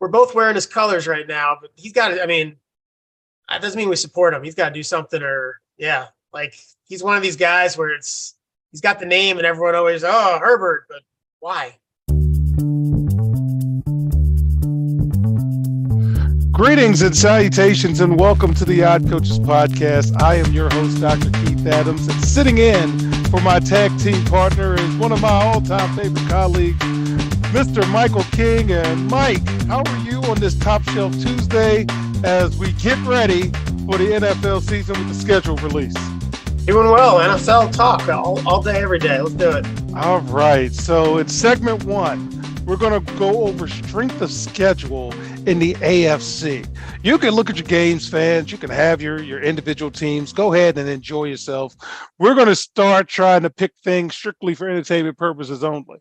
we're both wearing his colors right now, but he's got to, I mean, that doesn't mean we support him. He's got to do something or, yeah, like he's one of these guys where he's got the name and everyone always, oh, Herbert, but why? Greetings and salutations, and welcome to the Odd Coaches Podcast. I am your host, Dr. Keith Adams, and sitting in for my tag team partner is one of my all-time favorite colleagues, Mr. Michael King. And Mike, how are you on this Top Shelf Tuesday as we get ready for the NFL season with the schedule release? Doing well. NFL talk all day, every day. Let's do it. All right. So in segment one, we're going to go over strength of schedule in the AFC. You can look at your games, fans. You can have your individual teams. Go ahead and enjoy yourself. We're going to start trying to pick things strictly for entertainment purposes only.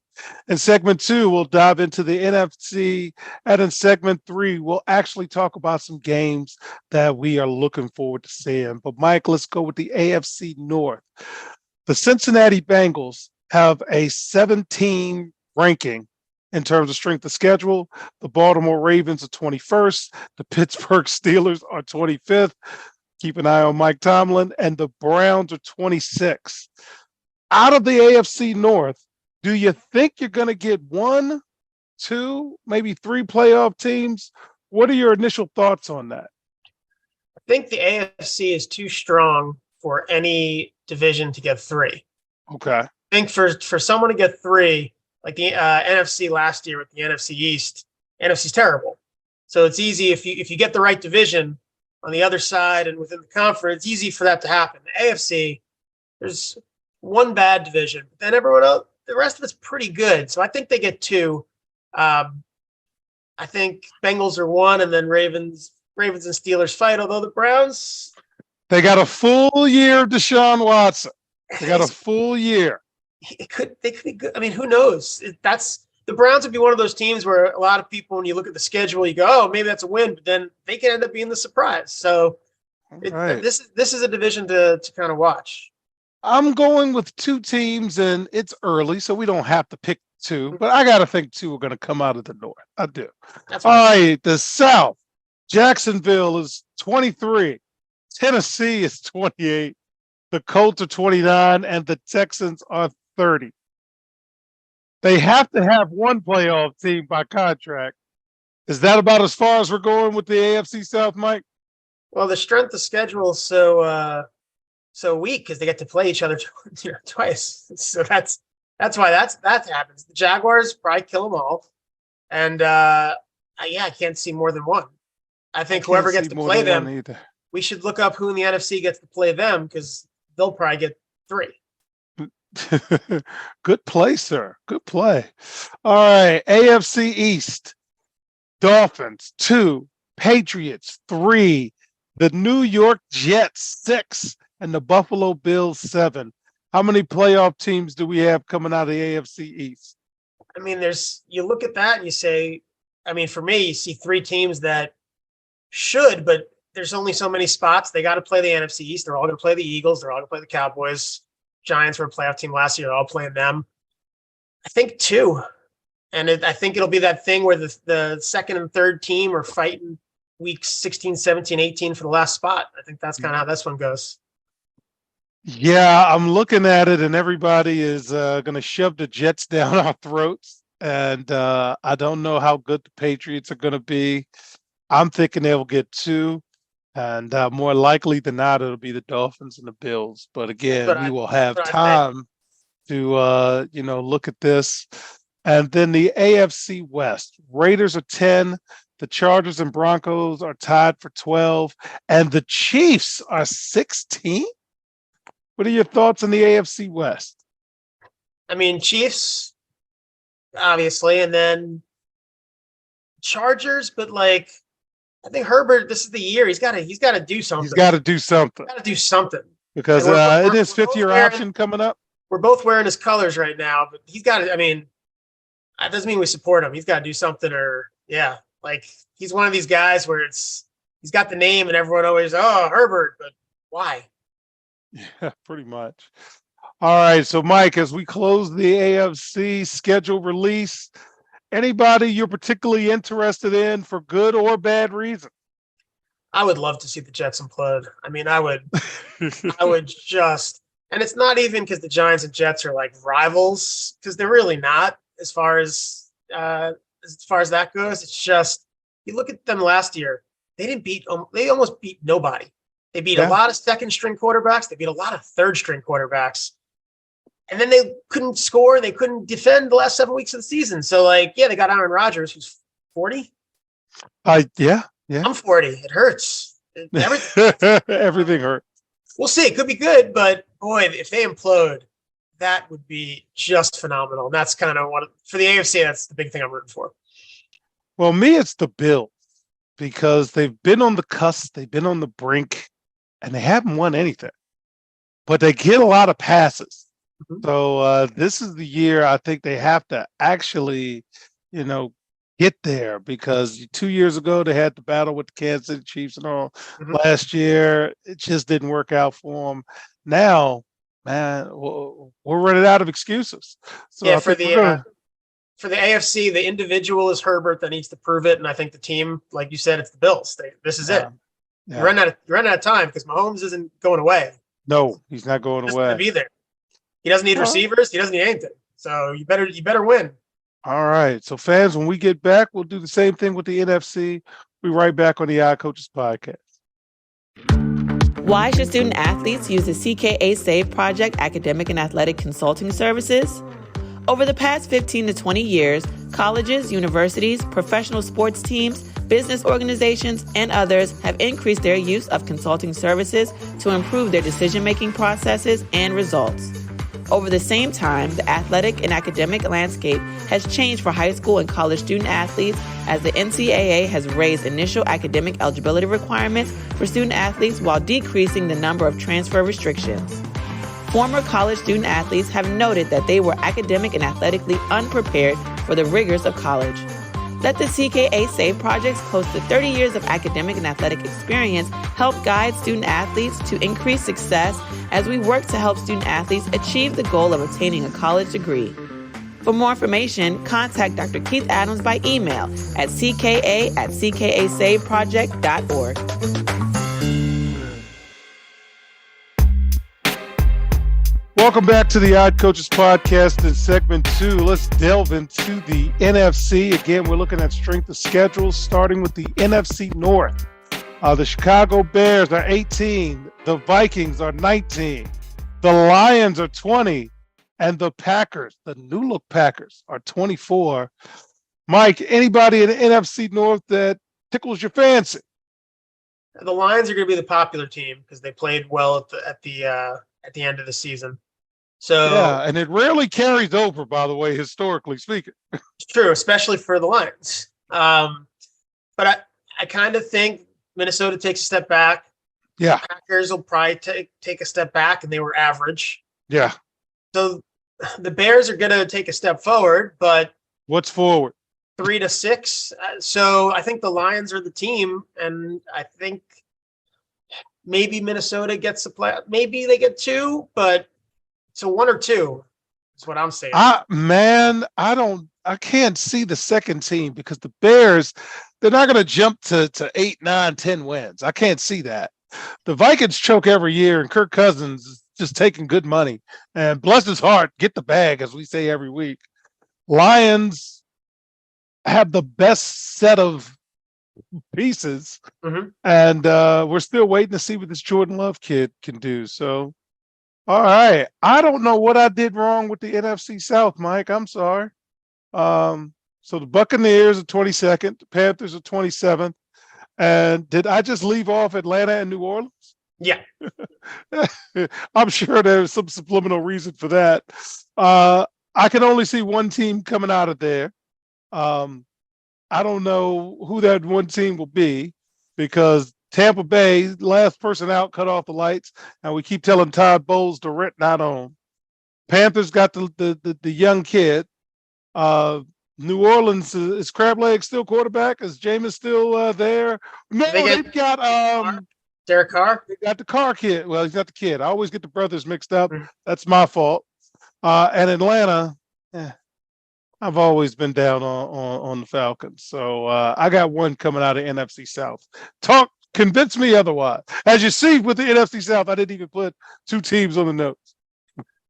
In segment two, we'll dive into the NFC. And in segment three, we'll actually talk about some games that we are looking forward to seeing. But Mike, let's go with the AFC North. The Cincinnati Bengals have a 17 ranking in terms of strength of schedule. The Baltimore Ravens are 21st. The Pittsburgh Steelers are 25th. Keep an eye on Mike Tomlin. And the Browns are 26th. Out of the AFC North, do you think you're going to get one, two, maybe three playoff teams? What are your initial thoughts on that? I think the AFC is too strong for any division to get three. Okay. I think for someone to get three, like the NFC last year with the NFC East, NFC's terrible. So it's easy if you get the right division on the other side and within the conference, it's easy for that to happen. The AFC, there's one bad division, but then everyone else, the rest of it's pretty good. So I think they get two. I think Bengals are one, and then Ravens and Steelers fight. Although the Browns, they got a full year of Deshaun Watson. They got a full year. They could be good. I mean, who knows? The Browns would be one of those teams where a lot of people, when you look at the schedule, you go, oh, maybe that's a win, but then they can end up being the surprise. So this is a division to kind of watch. I'm going with two teams, and it's early, so we don't have to pick two, but I got to think two are going to come out of the North. I do. All right, the South. Jacksonville is 23. Tennessee is 28. The Colts are 29, and the Texans are 30. They have to have one playoff team by contract. Is that about as far as we're going with the AFC South, Mike? Well, the strength of schedule is so weak because they get to play each other twice. So that's why that happens. The Jaguars probably kill them all, and I can't see more than one. I think whoever gets to play them, we should look up who in the NFC gets to play them because they'll probably get three. Good play, sir. Good play. All right. AFC East. Dolphins, 2. Patriots, 3. The New York Jets, 6. And the Buffalo Bills, 7. How many playoff teams do we have coming out of the AFC East? I mean, you look at that and you say, I mean, for me, you see three teams that should, but there's only so many spots. They got to play the NFC East. They're all going to play the Eagles. They're all going to play the Cowboys. Giants were a playoff team last year. They're all playing them. I think two. And I think it'll be that thing where the second and third team are fighting weeks 16, 17, 18 for the last spot. I think that's kind of how this one goes. Yeah, I'm looking at it, and everybody is going to shove the Jets down our throats. And I don't know how good the Patriots are going to be. I'm thinking they'll get two. And more likely than not, it'll be the Dolphins and the Bills. But again, we will have time to, look at this. And then the AFC West. Raiders are 10. The Chargers and Broncos are tied for 12. And the Chiefs are 16. What are your thoughts on the AFC West? I mean, Chiefs, obviously, and then Chargers, but I think Herbert, this is the year. He's got to do something. He's got to do something. Because it is fifth-year option coming up. We're both wearing his colors right now, but he's got to, I mean, that doesn't mean we support him. He's got to do something he's one of these guys where he's got the name and everyone always, oh, Herbert, but why? Yeah, pretty much. All right. So, Mike, as we close the AFC schedule release, Anybody you're particularly interested in for good or bad reason? I would love to see the Jets implode. I mean, I would just, and it's not even because the Giants and Jets are like rivals, because they're really not as far as that goes. It's just you look at them last year; they almost beat nobody. They beat a Yeah. lot of second string quarterbacks. They beat a lot of third string quarterbacks, and then they couldn't score. They couldn't defend the last 7 weeks of the season. So, like, yeah, they got Aaron Rodgers, who's 40. Yeah. I'm 40. It hurts. Everything. Everything hurt. We'll see. It could be good, but boy, if they implode, that would be just phenomenal. And that's kind of what for the AFC. That's the big thing I'm rooting for. Well, me, it's the Bills because they've been on the cusp, they've been on the brink, and they haven't won anything. But they get a lot of passes. Mhm. So this is the year I think they have to actually, you know, get there because 2 years ago they had the battle with the Kansas City Chiefs and all. Mhm. Last year it just didn't work out for them. Now, man, we're running out of excuses. So Yeah, I think we're gonna. for the AFC, the individual is Herbert that needs to prove it, and I think the team, like you said, it's the Bills. This is it. Yeah. You're running out of time because Mahomes isn't going away. No, he's not going He's just going to away. be there. He doesn't need Well, receivers. He doesn't need anything. So you better win. all right. So, fans, when we get back, we'll do the same thing with the NFC. We'll be right back on the Odd Coaches podcast. Why should student athletes use the CKA SAVE Project academic and athletic consulting services? Over the past 15 to 20 years, colleges, universities, professional sports teams, business organizations, and others have increased their use of consulting services to improve their decision-making processes and results. Over the same time, the athletic and academic landscape has changed for high school and college student athletes as the NCAA has raised initial academic eligibility requirements for student athletes while decreasing the number of transfer restrictions. Former college student athletes have noted that they were academic and athletically unprepared for the rigors of college. Let the CKA SAVE Project's close to 30 years of academic and athletic experience help guide student athletes to increase success as we work to help student athletes achieve the goal of obtaining a college degree. For more information, contact Dr. Keith Adams by email at cka@ckasaveproject.org. Welcome back to the Odd Coaches podcast in segment 2. Let's delve into the NFC. Again, we're looking at strength of schedule, starting with the NFC North. The Chicago Bears are 18. The Vikings are 19. The Lions are 20. And the Packers, the new look Packers, are 24. Mike, anybody in the NFC North that tickles your fancy? The Lions are going to be the popular team because they played well at the end of the season. So Yeah, and it rarely carries over, by the way, historically speaking. it's true, especially for the Lions. But I kind of think Minnesota takes a step back. Yeah, Packers will probably take a step back, and they were average. yeah. So the Bears are going to take a step forward, but What's forward? 3-6. So I think the Lions are the team, and I think maybe Minnesota gets the play. Maybe they get 2, but so 1 or 2 is what I'm saying. I can't see the second team because the Bears, they're not going to jump to 8, 9, 10 wins. I can't see that. The Vikings choke every year, and Kirk Cousins is just taking good money. And bless his heart, get the bag, as we say every week. Lions have the best set of pieces, Mhm. and we're still waiting to see what this Jordan Love kid can do. So, all right. I don't know what I did wrong with the NFC South, Mike. I'm sorry. So the Buccaneers are 22nd, the Panthers are 27th. And did I just leave off Atlanta and New Orleans? Yeah. I'm sure there's some subliminal reason for that. I can only see one team coming out of there. I don't know who that one team will be because Tampa Bay, last person out, cut off the lights, and we keep telling Todd Bowles to rent not on. Panthers got the young kid. New Orleans, is Crableg still quarterback? Is Jameis still there? No, they've got Derek Carr. they got the Carr kid. Well, he's not the kid. I always get the brothers mixed up. Mhm. That's my fault. And Atlanta, I've always been down on the Falcons. So I got one coming out of NFC South. Convince me otherwise. As you see with the NFC South, I didn't even put two teams on the notes.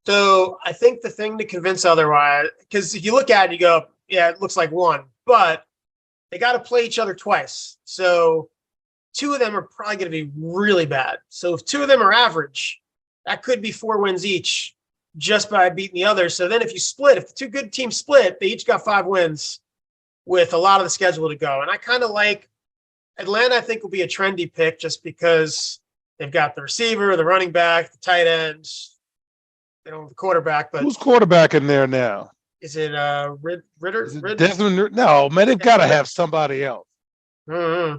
So I think the thing to convince otherwise, because if you look at it, you go, yeah, it looks like one, but they got to play each other twice. So two of them are probably going to be really bad. So if two of them are average, that could be 4 wins each just by beating the other. So then if the two good teams split, they each got 5 wins with a lot of the schedule to go. And I kind of like Atlanta, I think will be a trendy pick just because they've got the receiver, the running back, the tight end. They don't have the quarterback, but who's quarterback in there now? is it Ritter? Is it Desmond? No, man, they've got to have somebody else. Mm-hmm.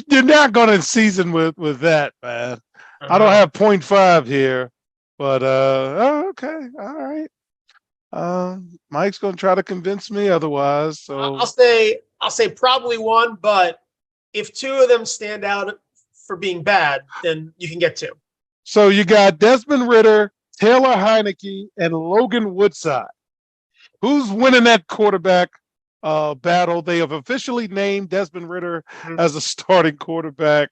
You're not going to season with that, man. I don't have 0.5 here, but okay, all right. Mike's going to try to convince me otherwise. So I'll say probably one, but if two of them stand out for being bad, then you can get 2. So you got Desmond Ritter, Taylor Heineke, and Logan Woodside. Who's winning that quarterback battle? They have officially named Desmond Ritter as a starting quarterback,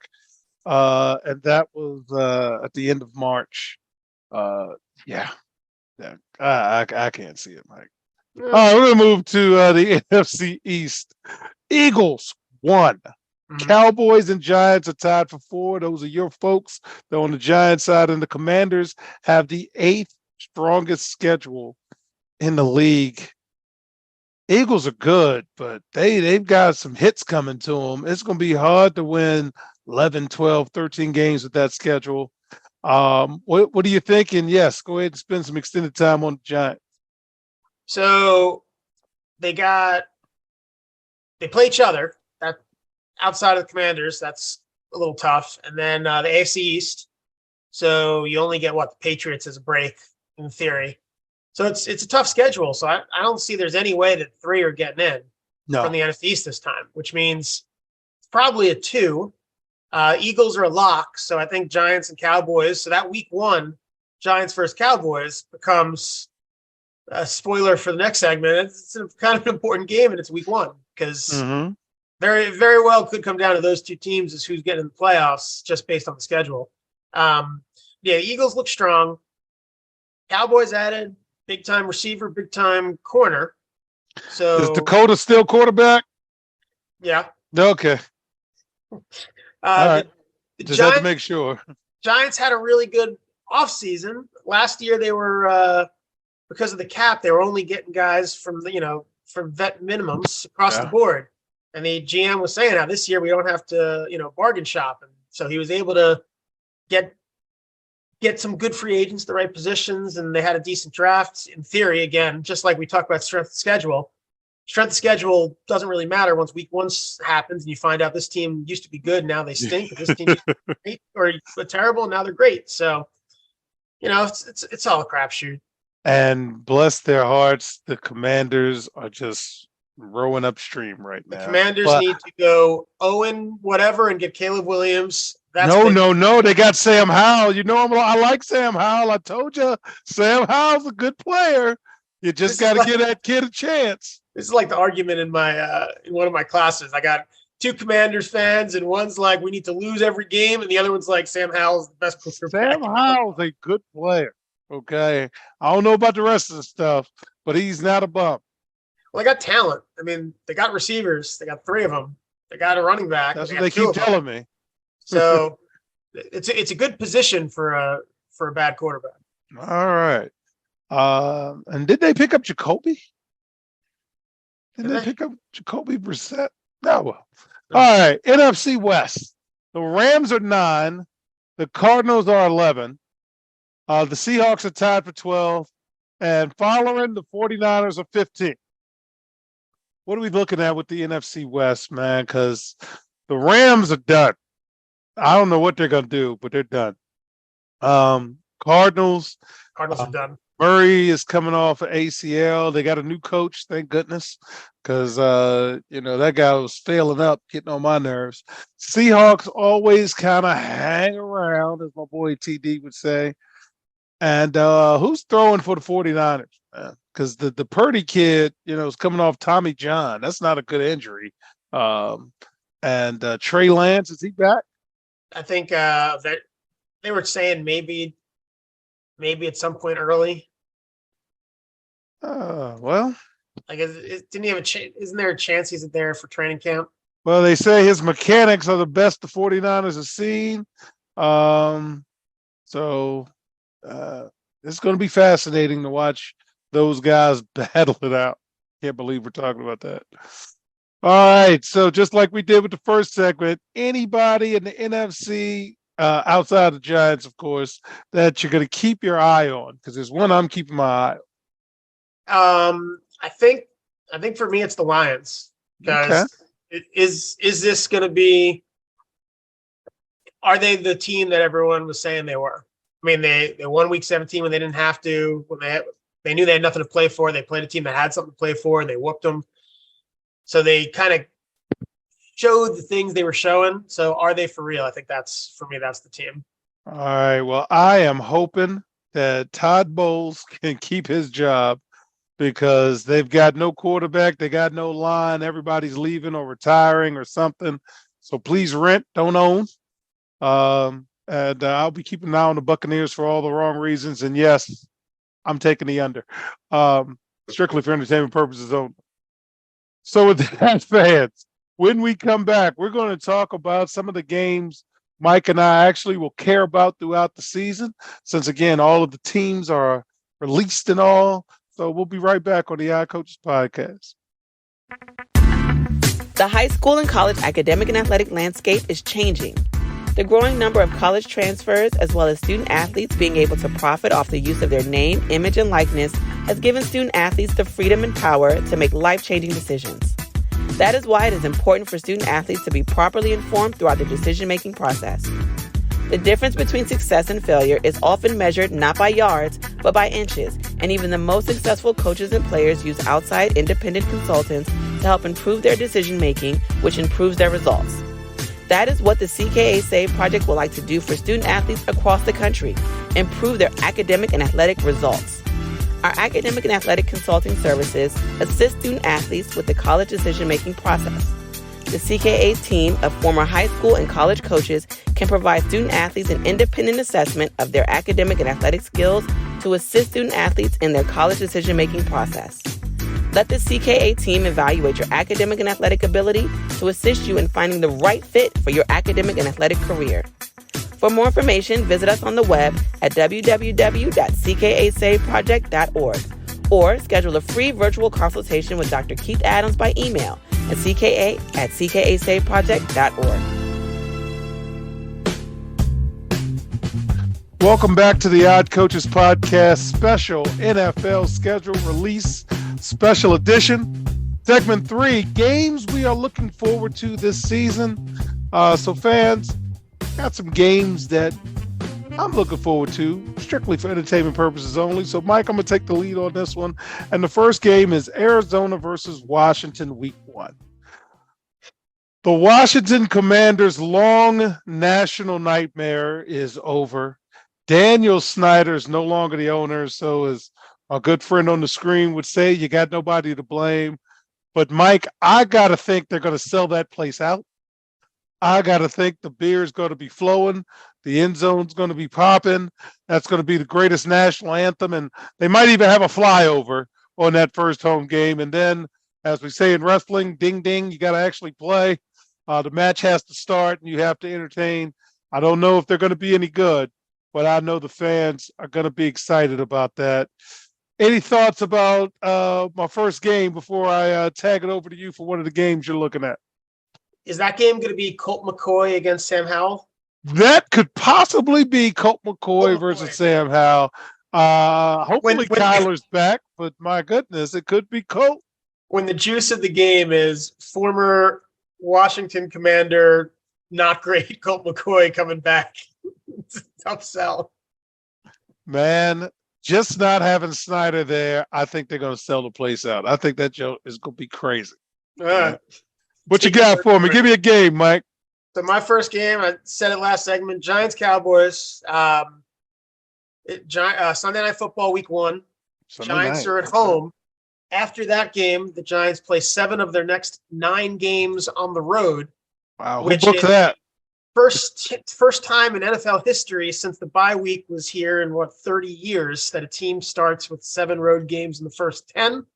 and that was at the end of March. Yeah. I can't see it, Mike. All right, we're going to move to the NFC East. Eagles, 1. Cowboys and Giants are tied for 4. Those are your folks. They're on the Giants side, and the Commanders have the 8th strongest schedule in the league. Eagles are good, but they've got some hits coming to them. It's going to be hard to win 11, 12, 13 games with that schedule. What do you think? And yes, go ahead and spend some extended time on the Giants. So they play each other. That outside of the Commanders, that's a little tough. And then the AFC East. So you only get the Patriots as a break in theory. So it's a tough schedule. So I don't see there's any way that 3 are getting in from the NFC East this time, which means it's probably a 2. Eagles are a lock. So I think Giants and Cowboys. So that week 1, Giants versus Cowboys becomes a spoiler for the next segment. It's kind of an important game, and it's week 1 because very, very well could come down to those 2 teams as who's getting in the playoffs just based on the schedule. Eagles look strong. Cowboys added big time receiver, big time corner. So is Dakota still quarterback? Yeah. Okay. All right. Just Giants, have to make sure. Giants had a really good offseason. Last year they were because of the cap, they were only getting guys from from vet minimums across the board. And the GM was saying, now this year we don't have to, bargain shop. And so he was able to get some good free agents, the right positions, and they had a decent draft in theory. Again, just like we talked about strength of schedule. Strength of schedule doesn't really matter once week 1 happens and you find out this team used to be good, now they stink. This team used to be great or terrible, now they're great. So, it's all a crapshoot. And bless their hearts, the Commanders are just rowing upstream right now. The Commanders need to go Owen whatever and get Caleb Williams. No. They got Sam Howell. I like Sam Howell. I told you, Sam Howell's a good player. You just got to give that kid a chance. This is like the argument in my in one of my classes. I got 2 Commanders fans, and one's like, we need to lose every game, and the other one's like, Sam Howell's the best player. Sam Howell's a good player. Okay. I don't know about the rest of the stuff, but he's not a bum. Well, they got talent. I mean, they got receivers. They got 3 of them. They got a running back. That's what they keep telling me. So it's a good position for a bad quarterback. All right. And did they pick up Jacoby? Did they pick up Jacoby Brissett? No. Well. All right. NFC West. The Rams are 9. The Cardinals are 11. The Seahawks are tied for 12. And following, the 49ers are 15. What are we looking at with the NFC West, man? Because the Rams are done. I don't know what they're going to do, but they're done. Cardinals are done. Murray is coming off of ACL. They got a new coach, thank goodness, because that guy was failing up, getting on my nerves. Seahawks always kind of hang around, as my boy TD would say. And who's throwing for the 49ers? because the Purdy kid, is coming off Tommy John. That's not a good injury. And Trey Lance, is he back? I think that they were saying maybe at some point early. Well, didn't he have a chance? Isn't there a chance he's there for training camp? Well, they say his mechanics are the best the 49ers have seen. So it's going to be fascinating to watch those guys battle it out. Can't believe we're talking about that. All right. So just like we did with the first segment, anybody in the NFC outside the Giants, of course, that you're going to keep your eye on, because there's one I'm keeping my eye on. I think for me it's the Lions, because is this going to be? Are they the team that everyone was saying they were? I mean, they won Week 17 when they didn't have to. When they knew they had nothing to play for. They played a team that had something to play for, and they whooped them. So they kind of showed the things they were showing. So are they for real? I think that's the team. All right. Well, I am hoping that Todd Bowles can keep his job, because they've got no quarterback. They got no line. Everybody's leaving or retiring or something. So please rent, don't own. And I'll be keeping an eye on the Buccaneers for all the wrong reasons. And yes, I'm taking the under, strictly for entertainment purposes only. So with that, fans, when we come back, we're going to talk about some of the games Mike and I actually will care about throughout the season, since, again, all of the teams are released and all. So we'll be right back on the Odd Coaches Podcast. The high school and college academic and athletic landscape is changing. The growing number of college transfers, as well as student athletes being able to profit off the use of their name, image, and likeness, has given student athletes the freedom and power to make life-changing decisions. That is why it is important for student athletes to be properly informed throughout the decision-making process. The difference between success and failure is often measured not by yards, but by inches, and even the most successful coaches and players use outside independent consultants to help improve their decision-making, which improves their results. That is what the CKA Save Project would like to do for student athletes across the country, improve their academic and athletic results. Our academic and athletic consulting services assist student athletes with the college decision-making process. The CKA team of former high school and college coaches can provide student athletes an independent assessment of their academic and athletic skills to assist student athletes in their college decision-making process. Let the CKA team evaluate your academic and athletic ability to assist you in finding the right fit for your academic and athletic career. For more information, visit us on the web at www.ckasaveproject.org or schedule a free virtual consultation with Dr. Keith Adams by email at cka@ckasaveproject.org. Welcome back to the Odd Coaches Podcast special NFL schedule release special edition. Segment 3, games we are looking forward to this season. So fans, got some games that I'm looking forward to, strictly for entertainment purposes only. So Mike, I'm going to take the lead on this one. And the first game is Arizona versus Washington, Week 1. The Washington Commanders' long national nightmare is over. Daniel Snyder is no longer the owner, so as our good friend on the screen would say, you got nobody to blame. But Mike, I got to think they're going to sell that place out. I got to think the beer's going to be flowing. The end zone's going to be popping. That's going to be the greatest national anthem. And they might even have a flyover on that first home game. And then, as we say in wrestling, ding, ding, you got to actually play. The match has to start and you have to entertain. I don't know if they're going to be any good, but I know the fans are going to be excited about that. Any thoughts about my first game before I tag it over to you for one of the games you're looking at? Is that game going to be Colt McCoy against Sam Howell? That could possibly be Colt McCoy versus Sam Howell. Hopefully Kyler's back, but my goodness, it could be Colt. When the juice of the game is former Washington Commander, not great Colt McCoy coming back. It's a tough sell. Man, just not having Snyder there, I think they're going to sell the place out. I think that joke is going to be crazy. What you got for me? Give me a game, Mike. So my first game, I said it last segment, Giants-Cowboys. Sunday Night Football, Week 1. Sunday Giants night. are at home. After that game, the Giants play 7 of their next 9 games on the road, Wow, who which booked is that? first time in NFL history since the bye week was here in 30 years that a team starts with 7 road games in the first 10.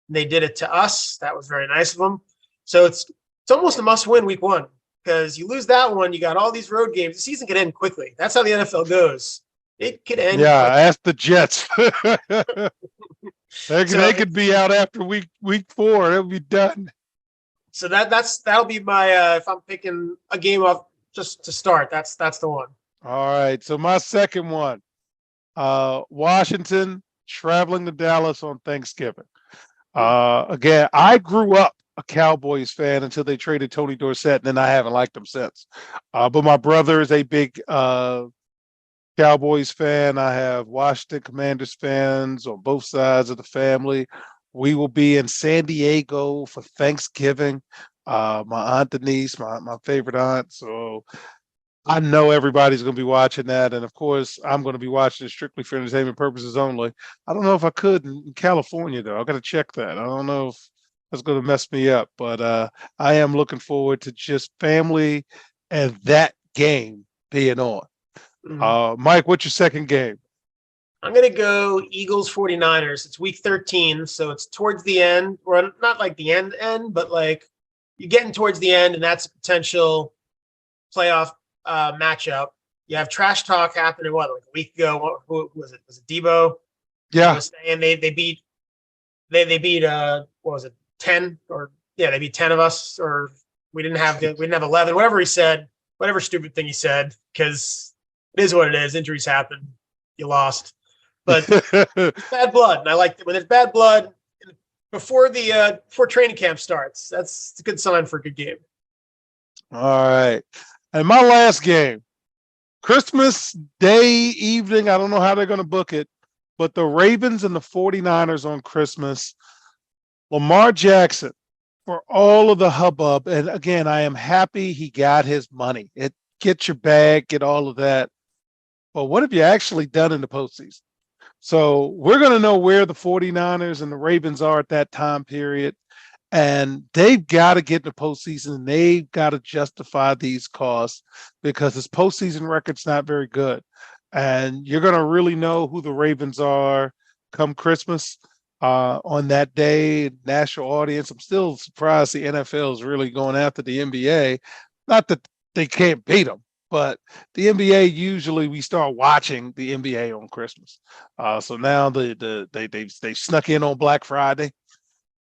They did it to us. That was very nice of them. So it's almost a must-win week 1 because you lose that one, you got all these road games. The season could end quickly. That's how the NFL goes. It could end Yeah, quickly. ask the Jets. they So could be out after week 4. It'll be done. So that'll be my if I'm picking a game off just to start. That's the one. All right. So my second one, Washington traveling to Dallas on Thanksgiving. Again, I grew up a Cowboys fan until they traded Tony Dorsett, and then I haven't liked them since. But my brother is a big Cowboys fan. I have Washington Commanders fans on both sides of the family. We will be in San Diego for Thanksgiving. My aunt Denise, my favorite aunt. So I know everybody's going to be watching that. And of course, I'm going to be watching it strictly for entertainment purposes only. I don't know if I could in California, though. I got to check that. I don't know if that's going to mess me up. But I am looking forward to just family and that game being on. Mike, what's your second game? I'm going to go Eagles 49ers. It's week 13, so it's towards the end, or not like the end, but like you're getting towards the end, and that's a potential playoff matchup. You have trash talk happening, like a week ago? Who was it? Was it Debo? Yeah. And they beat what was it, 10? Or yeah, they beat 10 of us, or we didn't have 11, whatever he said, whatever stupid thing he said, because it is what it is. Injuries happen. You lost. But bad blood. And I like when there's bad blood before training camp starts. That's a good sign for a good game. All right. And my last game, Christmas Day evening. I don't know how they're going to book it, but the Ravens and the 49ers on Christmas. Lamar Jackson, for all of the hubbub. And again, I am happy he got his money. Get your bag, get all of that. But what have you actually done in the postseason? So we're going to know where the 49ers and the Ravens are at that time period. And they've got to get in the postseason, and they've got to justify these costs because his postseason record's not very good. And you're going to really know who the Ravens are come Christmas on that day, national audience. I'm still surprised the NFL is really going after the NBA. Not that they can't beat them, but the NBA, usually we start watching the NBA on Christmas. So now they snuck in on Black Friday.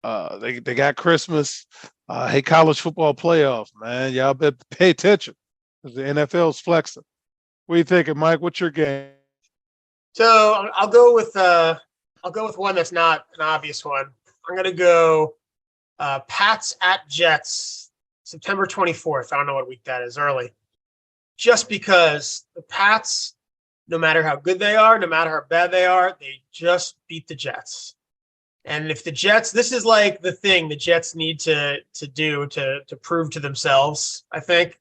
They got Christmas. Hey, college football playoff, man. Y'all better pay attention because the NFL's flexing. What are you thinking, Mike? What's your game? So I'll go with one that's not an obvious one. I'm gonna go Pats at Jets, September 24th. I don't know what week that is, early. Just because the Pats, no matter how good they are, no matter how bad they are, they just beat the Jets. And if the Jets, this is like the thing the Jets need to do to prove to themselves, I think,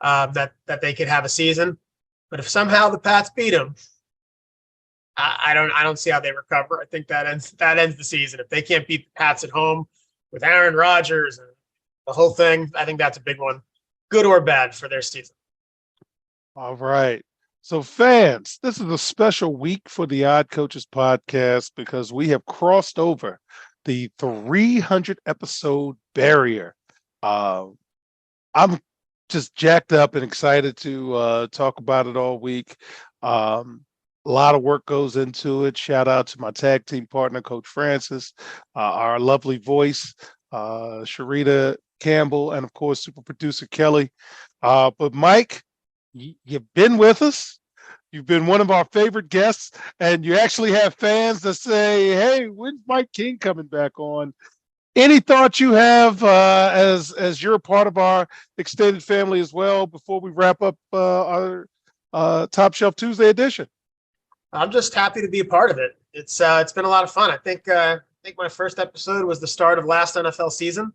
that they could have a season. But if somehow the Pats beat them, I don't see how they recover. I think that ends the season. If they can't beat the Pats at home with Aaron Rodgers and the whole thing, I think that's a big one, good or bad, for their season. All right. So fans, this is a special week for the Odd Coaches podcast because we have crossed over the 300 episode barrier. I'm just jacked up and excited to talk about it all week. A lot of work goes into it. Shout out to my tag team partner, Coach Francis, our lovely voice, Sharita Campbell, and of course, super producer Kelly. But Mike, you've been with us. You've been one of our favorite guests, and you actually have fans that say, "Hey, when's Mike King coming back on?" Any thoughts you have as you're a part of our extended family as well before we wrap up our Top Shelf Tuesday edition? I'm just happy to be a part of it. It's been a lot of fun. I think my first episode was the start of last NFL season,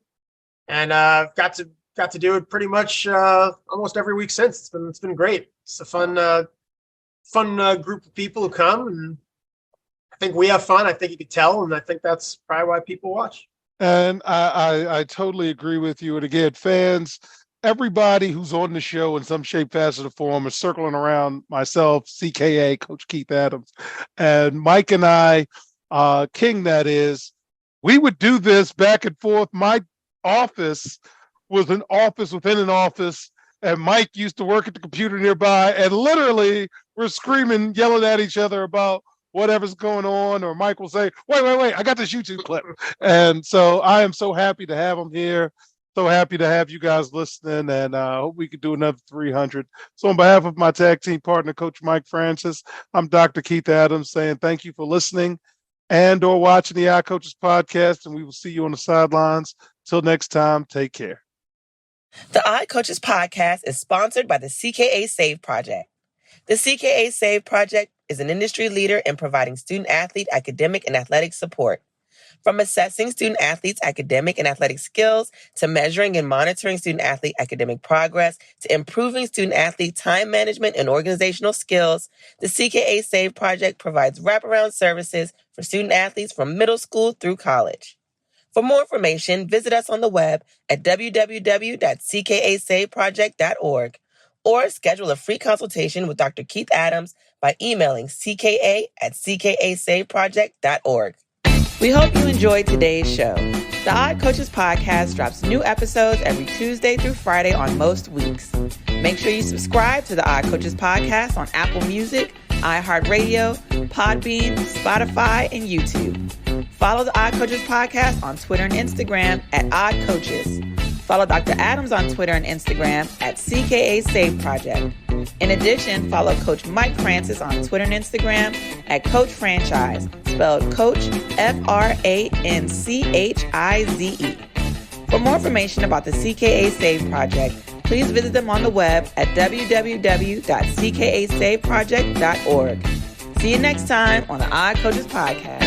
and got to do it pretty much almost every week since. It's been great. It's a fun group of people who come, and I think we have fun. I think you could tell, and I think that's probably why people watch. And I totally agree with you. And again, fans, everybody who's on the show in some shape, fashion, or form is circling around myself, CKA, Coach Keith Adams, and Mike and I, King, that is, we would do this back and forth. My office was an office within an office, and Mike used to work at the computer nearby, and literally we're screaming, yelling at each other about whatever's going on, or Mike will say, wait, I got this YouTube clip. And so I am so happy to have him here. So happy to have you guys listening, and hope we could do another 300. So on behalf of my tag team partner, Coach Mike Francis, I'm Dr. Keith Adams saying thank you for listening and or watching the iCoaches podcast, and we will see you on the sidelines. Till next time, take care. The iCoaches podcast is sponsored by the CKA Save Project. The CKA Save Project is an industry leader in providing student-athlete academic and athletic support. From assessing student-athletes' academic and athletic skills, to measuring and monitoring student-athlete academic progress, to improving student-athlete time management and organizational skills, the CKA Save Project provides wraparound services for student-athletes from middle school through college. For more information, visit us on the web at www.ckasaveproject.org or schedule a free consultation with Dr. Keith Adams by emailing cka@ckasaveproject.org. We hope you enjoyed today's show. The iCoaches podcast drops new episodes every Tuesday through Friday on most weeks. Make sure you subscribe to the iCoaches podcast on Apple Music, iHeartRadio, Podbean, Spotify, and YouTube. Follow the iCoaches podcast on Twitter and Instagram at iCoaches. Follow Dr. Adams on Twitter and Instagram at CKA Save Project. In addition, follow Coach Mike Francis on Twitter and Instagram at Coach Franchise, spelled Coach FRANCHIZE. For more information about the CKA Save Project, please visit them on the web at www.ckasaveproject.org. See you next time on the iCoaches podcast.